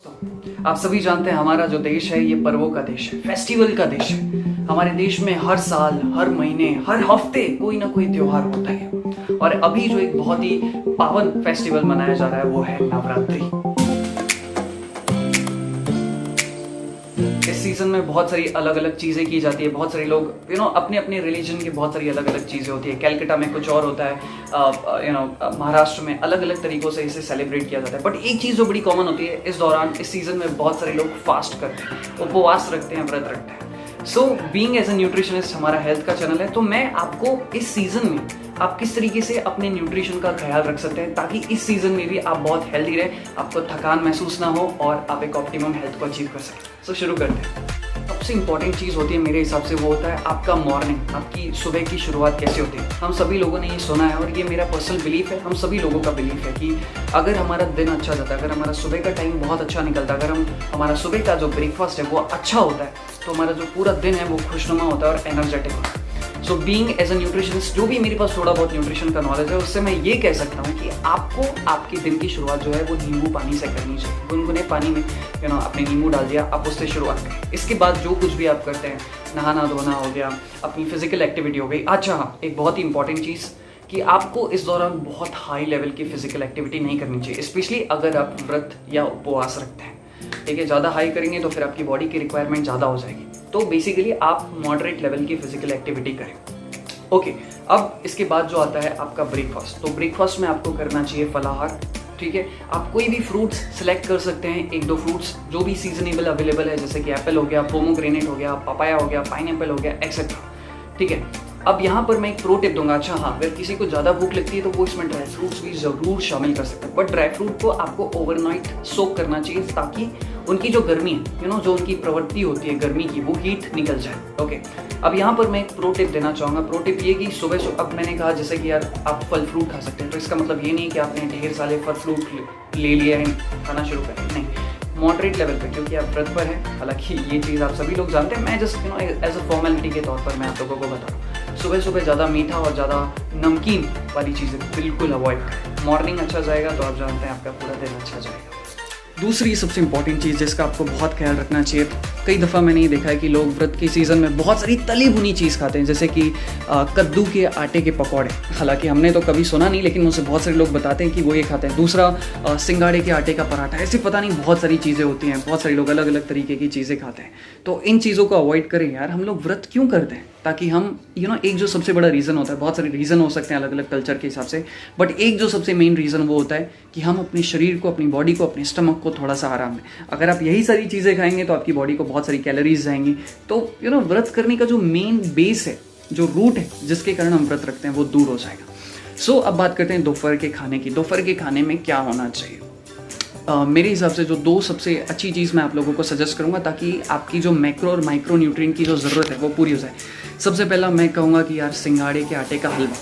आप सभी जानते हैं हमारा जो देश है ये पर्वों का देश है, फेस्टिवल का देश है। हमारे देश में हर साल, हर महीने, हर हफ्ते कोई ना कोई त्योहार होता है और अभी जो एक बहुत ही पावन फेस्टिवल मनाया जा रहा है वो है नवरात्रि। इस सीजन में बहुत सारी अलग अलग चीजें की जाती है। बहुत सारे लोग अपने अपने रिलीजन की बहुत सारी अलग अलग चीजें होती है। कैलकाटा में कुछ और होता है, महाराष्ट्र में अलग अलग तरीकों से इसे सेलिब्रेट किया जाता है। बट एक चीज जो बड़ी कॉमन होती है इस दौरान, इस सीजन में बहुत सारे लोग फास्ट करते हैं, उपवास रखते हैं, व्रत रखते हैं। So being as a nutritionist, हमारा हेल्थ का चैनल है, तो मैं आपको इस सीजन में आप किस तरीके से अपने न्यूट्रिशन का ख्याल रख सकते हैं ताकि इस सीजन में भी आप बहुत हेल्दी रहे, आपको थकान महसूस ना हो और आप एक ऑप्टिमम हेल्थ को अचीव कर सकें। सो शुरू करते हैं। सबसे इंपॉर्टेंट चीज़ होती है मेरे हिसाब से, वो होता है आपका मॉर्निंग, आपकी सुबह की शुरुआत कैसे होती है। हम सभी लोगों ने ये सुना है और ये मेरा पर्सनल बिलीफ है, हम सभी लोगों का बिलीफ है कि अगर हमारा दिन अच्छा जाता है, अगर हमारा सुबह का टाइम बहुत अच्छा निकलता है, अगर हमारा सुबह का जो ब्रेकफास्ट है वो अच्छा होता है, तो हमारा जो पूरा दिन है वो खुशनुमा होता है और एनर्जेटिक होता है। So being as a nutritionist, जो भी मेरे पास थोड़ा बहुत न्यूट्रिशन का नॉलेज है, उससे मैं ये कह सकता हूँ कि आपको आपके दिन की शुरुआत जो है वो नींबू पानी से करनी चाहिए। गुनगुने पानी में आपने नींबू डाल दिया, आप उससे शुरुआत करें। इसके बाद जो कुछ भी आप करते हैं, नहाना धोना हो गया, अपनी फिजिकल एक्टिविटी हो गई। अच्छा हाँ, एक बहुत ही इंपॉर्टेंट चीज़ कि आपको इस दौरान बहुत हाई लेवल की फिजिकल एक्टिविटी नहीं करनी चाहिए, स्पेशली अगर आप व्रत या उपवास रखते हैं। ठीक है, ज़्यादा हाई करेंगे तो फिर आपकी बॉडी की रिक्वायरमेंट ज़्यादा हो जाएगी। तो बेसिकली आप मॉडरेट लेवल की फिजिकल एक्टिविटी करें। ओके, अब इसके बाद जो आता है आपका ब्रेकफास्ट, तो ब्रेकफास्ट में आपको करना चाहिए फलाहार। ठीक है, आप कोई भी फ्रूट्स सिलेक्ट कर सकते हैं, एक दो फ्रूट्स जो भी सीजनेबल अवेलेबल है, जैसे कि एप्पल हो गया, पोमोग्रेनेट हो गया, पपाया हो गया, पाइनएप्पल हो गया, एक्सेट्रा। ठीक है, अब यहाँ पर मैं एक प्रो टिप दूंगा। अच्छा हाँ, अगर किसी को ज़्यादा भूख लगती है तो वो इसमें ड्राई फ्रूट्स भी ज़रूर शामिल कर सकते हैं, बट ड्राई फ्रूट को आपको ओवरनाइट सोक करना चाहिए ताकि उनकी जो गर्मी है, जो उनकी प्रवृत्ति होती है गर्मी की, वो हीट निकल जाए। ओके, अब यहाँ पर मैं एक प्रो टिप देना चाहूँगा। प्रो टिप ये कि सुबह अब मैंने कहा जैसे कि यार आप फल फ्रूट खा सकते हैं, तो इसका मतलब ये नहीं कि आपने ढेर सारे फल फ्रूट ले लिया है, खाना शुरू करें, नहीं, मॉडरेट लेवल पे, क्योंकि आप व्रत पर हैं। हालांकि ये चीज़ आप सभी लोग जानते हैं, मैं जस्ट एज अ फॉर्मेलिटी के तौर पर मैं आप लोगों को बता रहा हूँ। सुबह सुबह ज़्यादा मीठा और ज़्यादा नमकीन वाली चीज़ें बिल्कुल अवॉइड करें। मॉर्निंग अच्छा जाएगा तो आप जानते हैं आपका पूरा दिन अच्छा जाएगा। दूसरी सबसे इंपॉर्टेंट चीज़ जिसका आपको बहुत ख्याल रखना चाहिए, कई दफ़ा मैंने ये देखा है कि लोग व्रत के सीज़न में बहुत सारी तली भुनी चीज़ खाते हैं, जैसे कि कद्दू के आटे के पकौड़े। हालांकि हमने तो कभी सुना नहीं, लेकिन मुझसे बहुत सारे लोग बताते हैं कि वो ये खाते हैं। दूसरा सिंगाड़े के आटे का पराठा, ऐसे पता नहीं बहुत सारी चीज़ें होती हैं, बहुत सारे लोग अलग अलग तरीके की चीज़ें खाते हैं। तो इन चीज़ों को अवॉइड करें यार। हम लोग व्रत क्यों करते हैं? ताकि हम एक जो सबसे बड़ा रीज़न होता है, बहुत सारे रीज़न हो सकते हैं अलग अलग कल्चर के हिसाब से, बट एक जो सबसे मेन रीज़न वो होता है कि हम अपने शरीर को, अपनी बॉडी को, अपने स्टमक को थोड़ा सा आराम दें। अगर आप यही सारी चीज़ें खाएंगे तो आपकी बॉडी को बहुत सारी कैलोरीज जाएंगी। तो व्रत करने का जो मेन बेस है, जो रूट है जिसके कारण हम व्रत रखते हैं, वो दूर हो जाएगा। सो अब बात करते हैं दोपहर के खाने की। दोपहर के खाने में क्या होना चाहिए? मेरे हिसाब से जो दो सबसे अच्छी चीज़ मैं आप लोगों को सजेस्ट करूंगा ताकि आपकी जो मैक्रो और माइक्रो न्यूट्रिएंट की जो ज़रूरत है वो पूरी हो जाए। सबसे पहला मैं कहूँगा कि यार सिंगाड़े के आटे का हलवा,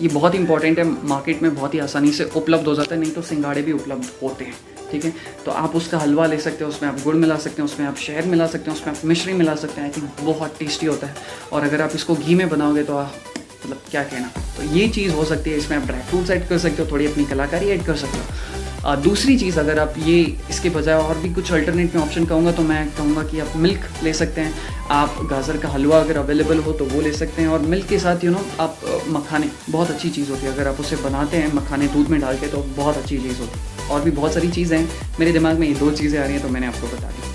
ये बहुत इंपॉर्टेंट है। मार्केट में बहुत ही आसानी से उपलब्ध हो जाता है, नहीं तो सिंगाड़े भी उपलब्ध होते हैं। ठीक है, तो आप उसका हलवा ले सकते हो, उसमें आप गुड़ मिला सकते हैं, उसमें आप शहद मिला सकते हैं, उसमें आप मिश्री मिला सकते हैं। आई थिंक बहुत टेस्टी होता है। और अगर आप इसको घी में बनाओगे तो मतलब क्या कहना, तो ये चीज़ हो सकती है। इसमें आप ड्राई फ्रूट्स ऐड कर सकते हो, थोड़ी अपनी कलाकारी ऐड कर सकते हो। दूसरी चीज़, अगर आप ये इसके बजाय और भी कुछ अल्टरनेट में ऑप्शन कहूँगा तो मैं कहूँगा कि आप मिल्क ले सकते हैं। आप गाजर का हलवा अगर अवेलेबल हो तो वो ले सकते हैं। और मिल्क के साथ आप मखाने, बहुत अच्छी चीज़ होती है। अगर आप उसे बनाते हैं मखाने दूध में डाल के तो बहुत अच्छी चीज़ होती है। और भी बहुत सारी चीज़ें हैं, मेरे दिमाग में ये दो चीज़ें आ रही हैं तो मैंने आपको बता दी।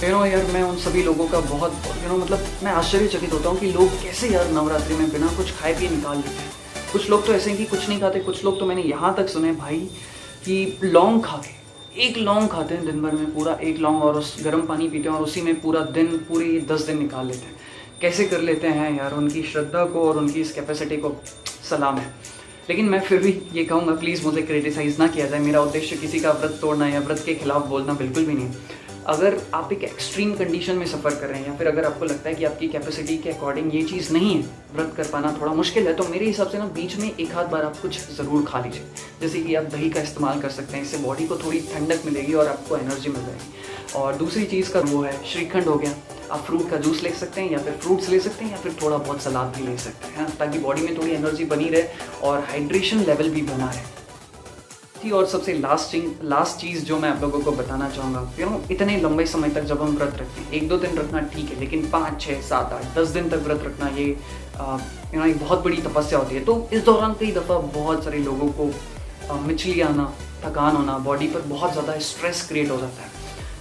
यार मैं उन सभी लोगों का बहुत मतलब मैं आश्चर्यचकित होता हूँ कि लोग कैसे यार नवरात्रि में बिना कुछ खाए पिए निकाल लेते हैं। कुछ लोग तो ऐसे हैं कि कुछ नहीं खाते, कुछ लोग तो मैंने यहाँ तक सुने भाई कि लौंग खा के, एक लौंग खाते हैं दिन भर में, पूरा एक लौंग, और उस गर्म पानी पीते हैं और उसी में पूरा दिन, पूरे 10 दिन निकाल लेते हैं। कैसे कर लेते हैं यार? उनकी श्रद्धा को और उनकी इस कैपेसिटी को सलाम है। लेकिन मैं फिर भी ये कहूँगा, प्लीज़ मुझे क्रिटिसाइज़ ना किया जाए। मेरा उद्देश्य किसी का व्रत तोड़ना या व्रत के खिलाफ बोलना बिल्कुल भी नहीं। अगर आप एक एक्सट्रीम कंडीशन में सफ़र कर रहे हैं या फिर अगर आपको लगता है कि आपकी कैपेसिटी के अकॉर्डिंग ये चीज़ नहीं है, व्रत कर पाना थोड़ा मुश्किल है, तो मेरे हिसाब से बीच में एक आध बार आप कुछ ज़रूर खा लीजिए। जैसे कि आप दही का इस्तेमाल कर सकते हैं, इससे बॉडी को थोड़ी ठंडक मिलेगी और आपको एनर्जी मिल जाएगी। और दूसरी चीज़ का वो है श्रीखंड हो गया। आप फ्रूट का जूस ले सकते हैं या फिर फ्रूट्स ले सकते हैं या फिर थोड़ा बहुत सलाद भी ले सकते हैं, ताकि बॉडी में थोड़ी एनर्जी बनी रहे और हाइड्रेशन लेवल भी बना रहे। चौथी और सबसे लास्ट चीज़ जो मैं आप लोगों को बताना चाहूँगा, इतने लंबे समय तक जब हम व्रत रखते हैं, 1-2 दिन रखना ठीक है, लेकिन 5, 6, 7, 8, 10 दिन तक व्रत रखना ये एक बहुत बड़ी तपस्या होती है। तो इस दौरान कई दफ़ा बहुत सारे लोगों को मिचली आना, थकान होना, बॉडी पर बहुत ज़्यादा स्ट्रेस क्रिएट हो जाता है।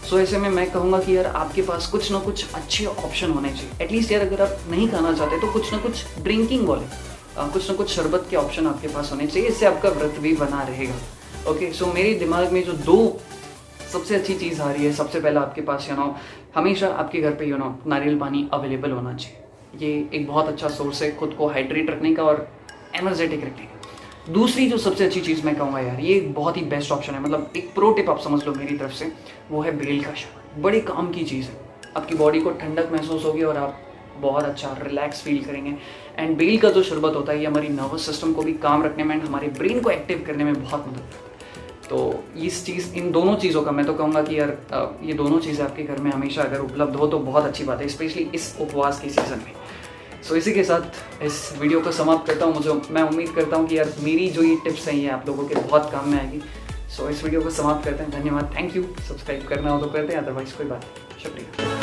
सो ऐसे में मैं कहूँगा कि यार आपके पास कुछ ना कुछ अच्छे ऑप्शन होने चाहिए। एटलीस्ट यार अगर आप नहीं खाना चाहते तो कुछ ना कुछ ड्रिंकिंग वाले कुछ ना कुछ शरबत के ऑप्शन आपके पास होने चाहिए, इससे आपका व्रत भी बना रहेगा। ओके, सो मेरे दिमाग में जो 2 सबसे अच्छी चीज़ आ रही है, सबसे पहला आपके पास हमेशा आपके घर पे नारियल पानी अवेलेबल होना चाहिए। ये एक बहुत अच्छा सोर्स है खुद को हाइड्रेट रखने का और एनर्जेटिक रखने का। दूसरी जो सबसे अच्छी चीज़ मैं कहूँगा यार, ये बहुत ही बेस्ट ऑप्शन है, मतलब एक प्रो टिप आप समझ लो मेरी तरफ से, वो है बेल का शरबत। बड़े काम की चीज़ है, आपकी बॉडी को ठंडक महसूस होगी और आप बहुत अच्छा रिलैक्स फील करेंगे। एंड बेल का जो शरबत होता है ये हमारी नर्वस सिस्टम को भी काम रखने में एंड हमारे ब्रेन को एक्टिव करने में बहुत मदद करता है। तो इन दोनों चीज़ों का मैं तो कहूँगा कि यार ये दोनों चीज़ें आपके घर में हमेशा अगर उपलब्ध हो तो बहुत अच्छी बात है, स्पेशली इस उपवास के सीज़न में। सो इसी के साथ इस वीडियो को समाप्त करता हूँ। मैं उम्मीद करता हूँ कि यार मेरी जो ये टिप्स हैं ये आप लोगों के बहुत काम में आएगी। सो इस वीडियो को समाप्त करते हैं। धन्यवाद, थैंक यू। सब्सक्राइब करना हो तो करते हैं, अदरवाइज कोई बात नहीं। शुक्रिया।